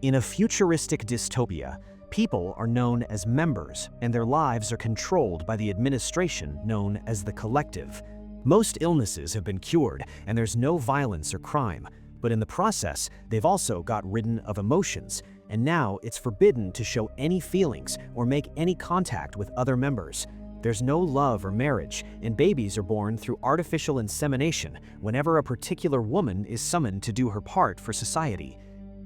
In a futuristic dystopia, people are known as members, and their lives are controlled by the administration known as the collective. Most illnesses have been cured, and there's no violence or crime, but in the process, they've also got rid of emotions, and now it's forbidden to show any feelings or make any contact with other members. There's no love or marriage, and babies are born through artificial insemination whenever a particular woman is summoned to do her part for society.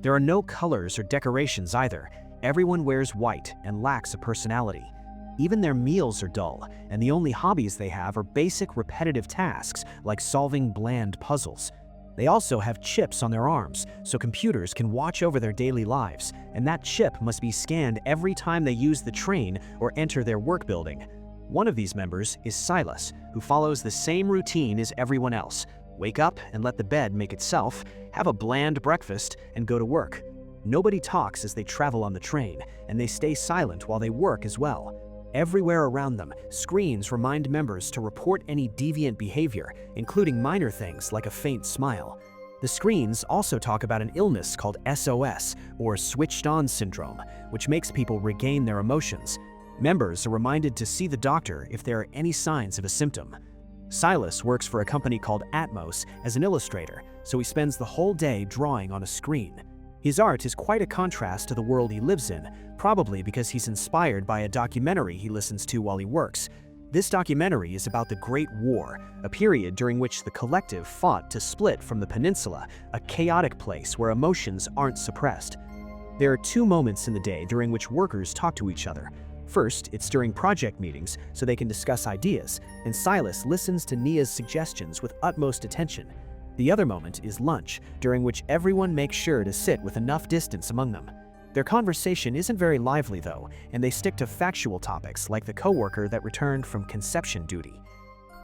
There are no colors or decorations either. Everyone wears white and lacks a personality. Even their meals are dull, and the only hobbies they have are basic repetitive tasks like solving bland puzzles. They also have chips on their arms, so computers can watch over their daily lives, and that chip must be scanned every time they use the train or enter their work building. One of these members is Silas, who follows the same routine as everyone else. Wake up and let the bed make itself, have a bland breakfast, and go to work. Nobody talks as they travel on the train, and they stay silent while they work as well. Everywhere around them, screens remind members to report any deviant behavior, including minor things like a faint smile. The screens also talk about an illness called SOS, or switched-on syndrome, which makes people regain their emotions. Members are reminded to see the doctor if there are any signs of a symptom. Silas works for a company called Atmos as an illustrator, so he spends the whole day drawing on a screen. His art is quite a contrast to the world he lives in, probably because he's inspired by a documentary he listens to while he works. This documentary is about the Great War, a period during which the collective fought to split from the peninsula, a chaotic place where emotions aren't suppressed. There are two moments in the day during which workers talk to each other. First, it's during project meetings so they can discuss ideas, and Silas listens to Nia's suggestions with utmost attention. The other moment is lunch, during which everyone makes sure to sit with enough distance among them. Their conversation isn't very lively though, and they stick to factual topics like the coworker that returned from conception duty.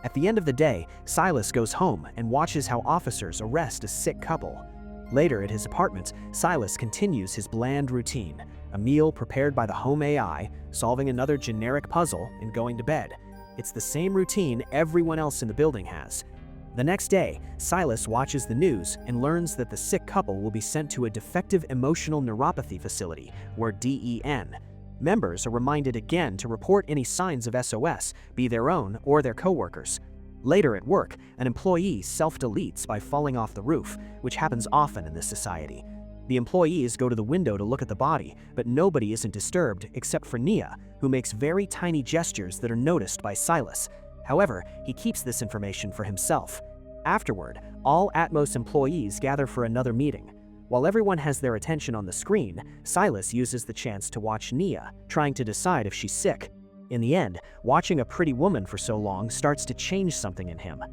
At the end of the day, Silas goes home and watches how officers arrest a sick couple. Later at his apartment, Silas continues his bland routine, a meal prepared by the home AI, solving another generic puzzle, and going to bed. It's the same routine everyone else in the building has. The next day, Silas watches the news and learns that the sick couple will be sent to a defective emotional neuropathy facility, or DEN. Members are reminded again to report any signs of SOS, be their own or their coworkers. Later at work, an employee self-deletes by falling off the roof, which happens often in this society. The employees go to the window to look at the body, but nobody isn't disturbed except for Nia, who makes very tiny gestures that are noticed by Silas. However, he keeps this information for himself. Afterward, all Atmos employees gather for another meeting. While everyone has their attention on the screen, Silas uses the chance to watch Nia, trying to decide if she's sick. In the end, watching a pretty woman for so long starts to change something in him.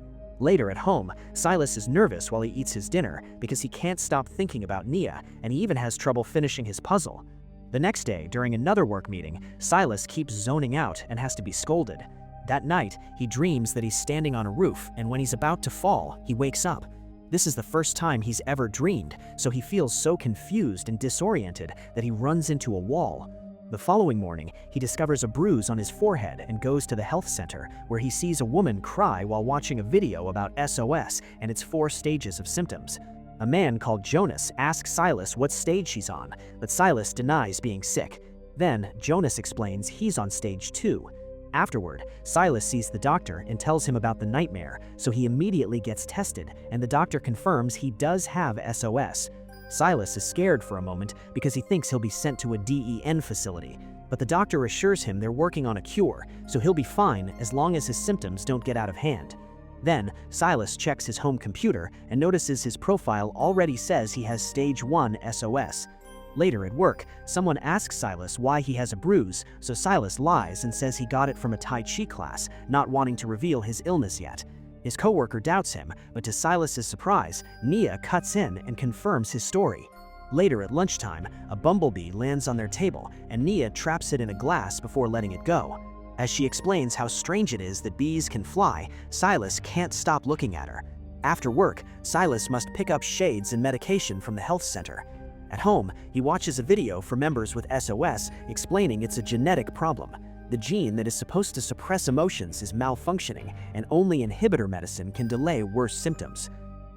Later at home, Silas is nervous while he eats his dinner because he can't stop thinking about Nia, and he even has trouble finishing his puzzle. The next day, during another work meeting, Silas keeps zoning out and has to be scolded. That night, he dreams that he's standing on a roof, and when he's about to fall, he wakes up. This is the first time he's ever dreamed, so he feels so confused and disoriented that he runs into a wall. The following morning, he discovers a bruise on his forehead and goes to the health center, where he sees a woman cry while watching a video about SOS and its 4 stages of symptoms. A man called Jonas asks Silas what stage she's on, but Silas denies being sick. Then, Jonas explains he's on stage 2. Afterward, Silas sees the doctor and tells him about the nightmare, so he immediately gets tested, and the doctor confirms he does have SOS. Silas is scared for a moment because he thinks he'll be sent to a DEN facility, but the doctor assures him they're working on a cure, so he'll be fine as long as his symptoms don't get out of hand. Then, Silas checks his home computer and notices his profile already says he has stage 1 SOS. Later at work, someone asks Silas why he has a bruise, so Silas lies and says he got it from a Tai Chi class, not wanting to reveal his illness yet. His coworker doubts him, but to Silas's surprise, Nia cuts in and confirms his story. Later at lunchtime, a bumblebee lands on their table, and Nia traps it in a glass before letting it go. As she explains how strange it is that bees can fly, Silas can't stop looking at her. After work, Silas must pick up shades and medication from the health center. At home, he watches a video for members with SOS explaining it's a genetic problem. The gene that is supposed to suppress emotions is malfunctioning, and only inhibitor medicine can delay worse symptoms.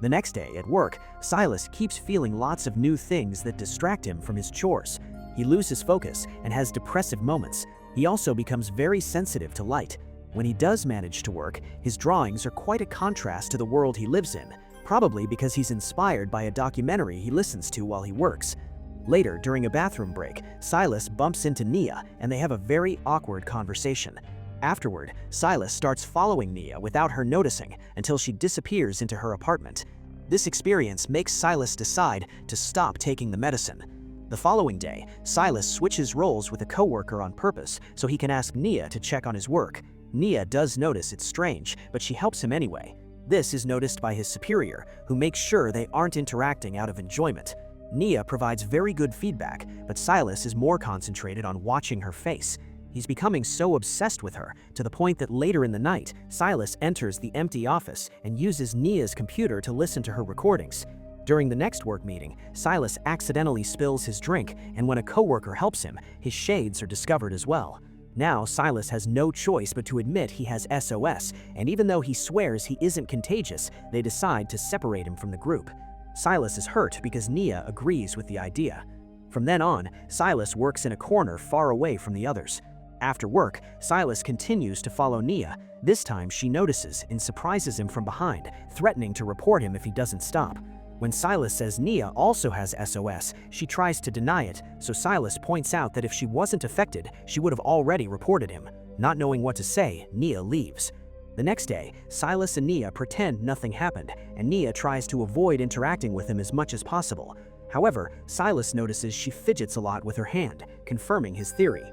The next day, at work, Silas keeps feeling lots of new things that distract him from his chores. He loses focus and has depressive moments. He also becomes very sensitive to light. When he does manage to work, his drawings are quite a contrast to the world he lives in, probably because he's inspired by a documentary he listens to while he works. Later, during a bathroom break, Silas bumps into Nia and they have a very awkward conversation. Afterward, Silas starts following Nia without her noticing until she disappears into her apartment. This experience makes Silas decide to stop taking the medicine. The following day, Silas switches roles with a coworker on purpose so he can ask Nia to check on his work. Nia does notice it's strange, but she helps him anyway. This is noticed by his superior, who makes sure they aren't interacting out of enjoyment. Nia provides very good feedback, but Silas is more concentrated on watching her face. He's becoming so obsessed with her, to the point that later in the night, Silas enters the empty office and uses Nia's computer to listen to her recordings. During the next work meeting, Silas accidentally spills his drink, and when a coworker helps him, his shades are discovered as well. Now, Silas has no choice but to admit he has SOS, and even though he swears he isn't contagious, they decide to separate him from the group. Silas is hurt because Nia agrees with the idea. From then on, Silas works in a corner far away from the others. After work, Silas continues to follow Nia. This time she notices and surprises him from behind, threatening to report him if he doesn't stop. When Silas says Nia also has SOS, she tries to deny it, so Silas points out that if she wasn't affected, she would have already reported him. Not knowing what to say, Nia leaves. The next day, Silas and Nia pretend nothing happened, and Nia tries to avoid interacting with him as much as possible. However, Silas notices she fidgets a lot with her hand, confirming his theory.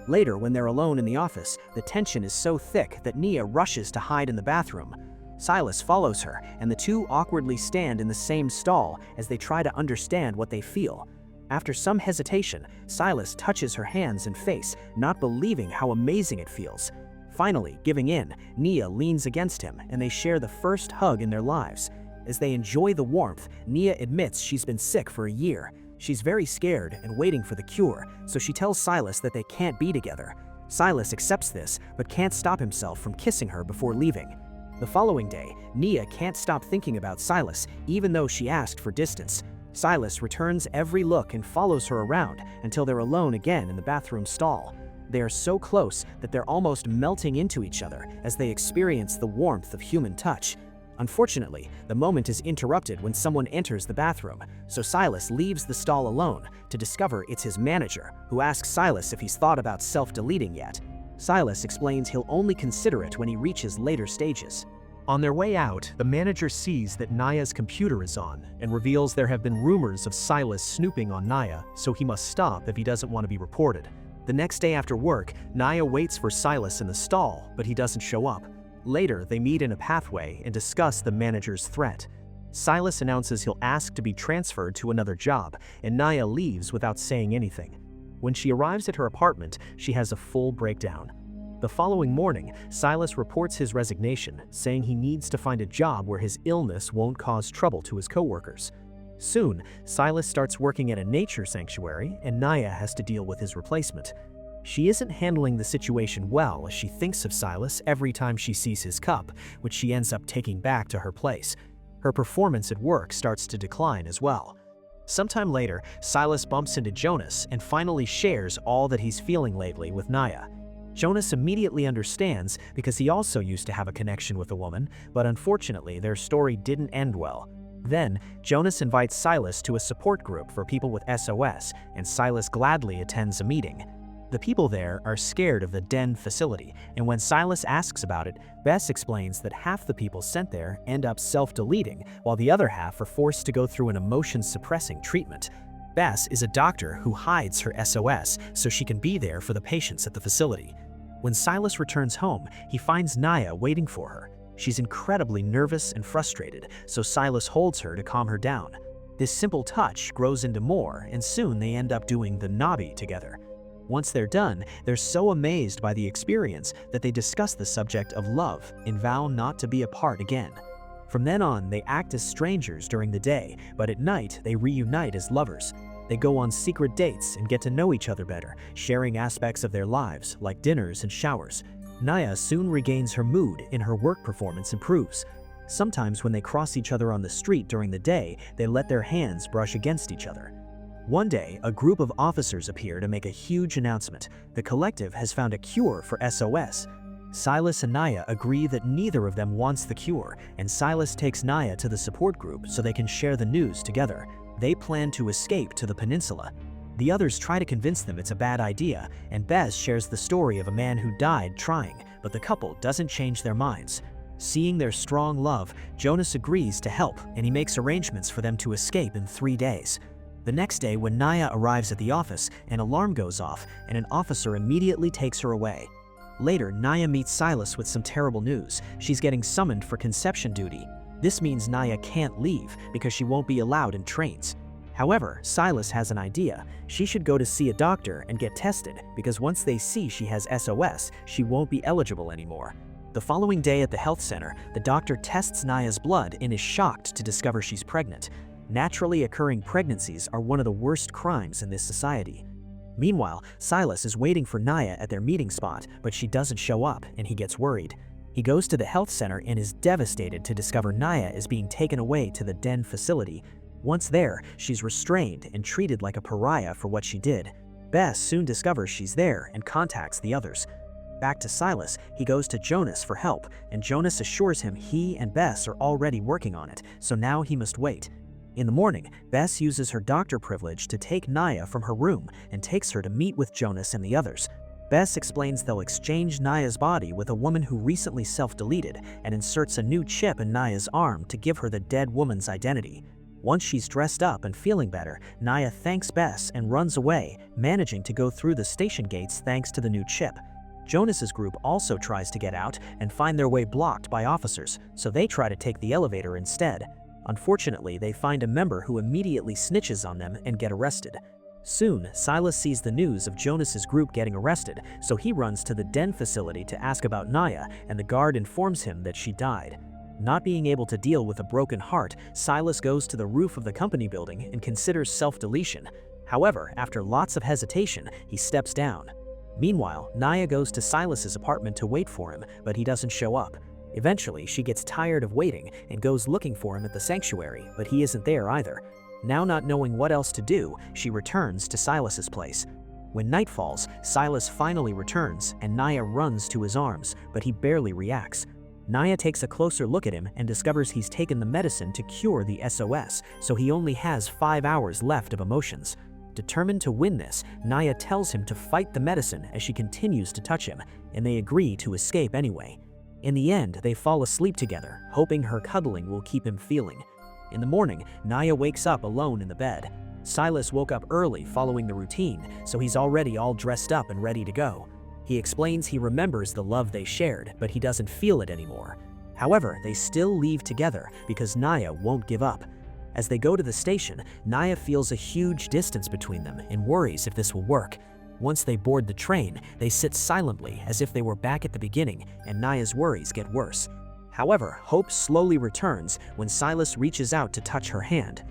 Later, when they're alone in the office, the tension is so thick that Nia rushes to hide in the bathroom. Silas follows her, and the two awkwardly stand in the same stall as they try to understand what they feel. After some hesitation, Silas touches her hands and face, not believing how amazing it feels. Finally, giving in, Nia leans against him, and they share the first hug in their lives. As they enjoy the warmth, Nia admits she's been sick for a year. She's very scared and waiting for the cure, so she tells Silas that they can't be together. Silas accepts this, but can't stop himself from kissing her before leaving. The following day, Nia can't stop thinking about Silas, even though she asked for distance. Silas returns every look and follows her around until they're alone again in the bathroom stall. They are so close that they're almost melting into each other as they experience the warmth of human touch. Unfortunately, the moment is interrupted when someone enters the bathroom, so Silas leaves the stall alone to discover it's his manager, who asks Silas if he's thought about self-deleting yet. Silas explains he'll only consider it when he reaches later stages. On their way out, the manager sees that Nia's computer is on and reveals there have been rumors of Silas snooping on Nia, so he must stop if he doesn't want to be reported. The next day after work, Nia waits for Silas in the stall, but he doesn't show up. Later, they meet in a pathway and discuss the manager's threat. Silas announces he'll ask to be transferred to another job, and Nia leaves without saying anything. When she arrives at her apartment, she has a full breakdown. The following morning, Silas reports his resignation, saying he needs to find a job where his illness won't cause trouble to his coworkers. Soon, Silas starts working at a nature sanctuary, and Nia has to deal with his replacement. She isn't handling the situation well as she thinks of Silas every time she sees his cup, which she ends up taking back to her place. Her performance at work starts to decline as well. Sometime later, Silas bumps into Jonas and finally shares all that he's feeling lately with Nia. Jonas immediately understands because he also used to have a connection with the woman, but unfortunately their story didn't end well. Then, Jonas invites Silas to a support group for people with SOS, and Silas gladly attends a meeting. The people there are scared of the den facility, and when Silas asks about it, Bess explains that half the people sent there end up self-deleting, while the other half are forced to go through an emotion-suppressing treatment. Bess is a doctor who hides her SOS so she can be there for the patients at the facility. When Silas returns home, he finds Nia waiting for her. She's incredibly nervous and frustrated, so Silas holds her to calm her down. This simple touch grows into more, and soon they end up doing the knobby together. Once they're done, they're so amazed by the experience that they discuss the subject of love and vow not to be apart again. From then on, they act as strangers during the day, but at night they reunite as lovers. They go on secret dates and get to know each other better, sharing aspects of their lives, like dinners and showers. Nia soon regains her mood and her work performance improves. Sometimes when they cross each other on the street during the day, they let their hands brush against each other. One day, a group of officers appear to make a huge announcement. The collective has found a cure for SOS. Silas and Naya agree that neither of them wants the cure, and Silas takes Naya to the support group so they can share the news together. They plan to escape to the peninsula. The others try to convince them it's a bad idea, and Bess shares the story of a man who died trying, but the couple doesn't change their minds. Seeing their strong love, Jonas agrees to help, and he makes arrangements for them to escape in 3 days. The next day, when Naya arrives at the office, an alarm goes off, and an officer immediately takes her away. Later, Naya meets Silas with some terrible news. She's getting summoned for conception duty. This means Naya can't leave because she won't be allowed in trains. However, Silas has an idea. She should go to see a doctor and get tested, because once they see she has SOS, she won't be eligible anymore. The following day at the health center, the doctor tests Naya's blood and is shocked to discover she's pregnant. Naturally occurring pregnancies are one of the worst crimes in this society. Meanwhile, Silas is waiting for Naya at their meeting spot, but she doesn't show up, and he gets worried. He goes to the health center and is devastated to discover Naya is being taken away to the den facility. Once there, she's restrained and treated like a pariah for what she did. Bess soon discovers she's there and contacts the others. Back to Silas, he goes to Jonas for help, and Jonas assures him he and Bess are already working on it, so now he must wait. In the morning, Bess uses her doctor privilege to take Naya from her room and takes her to meet with Jonas and the others. Bess explains they'll exchange Naya's body with a woman who recently self-deleted and inserts a new chip in Naya's arm to give her the dead woman's identity. Once she's dressed up and feeling better, Naya thanks Bess and runs away, managing to go through the station gates thanks to the new chip. Jonas's group also tries to get out and find their way blocked by officers, so they try to take the elevator instead. Unfortunately, they find a member who immediately snitches on them and get arrested. Soon, Silas sees the news of Jonas's group getting arrested, so he runs to the den facility to ask about Naya, and the guard informs him that she died. Not being able to deal with a broken heart, Silas goes to the roof of the company building and considers self-deletion. However, after lots of hesitation, he steps down. Meanwhile, Naya goes to Silas's apartment to wait for him, but he doesn't show up. Eventually, she gets tired of waiting and goes looking for him at the sanctuary, but he isn't there either. Now not knowing what else to do, she returns to Silas's place. When night falls, Silas finally returns and Naya runs to his arms, but he barely reacts. Naya takes a closer look at him and discovers he's taken the medicine to cure the SOS, so he only has 5 hours left of emotions. Determined to win this, Naya tells him to fight the medicine as she continues to touch him, and they agree to escape anyway. In the end, they fall asleep together, hoping her cuddling will keep him feeling. In the morning, Naya wakes up alone in the bed. Silas woke up early following the routine, so he's already all dressed up and ready to go. He explains he remembers the love they shared, but he doesn't feel it anymore. However, they still leave together because Naya won't give up. As they go to the station, Naya feels a huge distance between them and worries if this will work. Once they board the train, they sit silently as if they were back at the beginning, and Naya's worries get worse. However, hope slowly returns when Silas reaches out to touch her hand.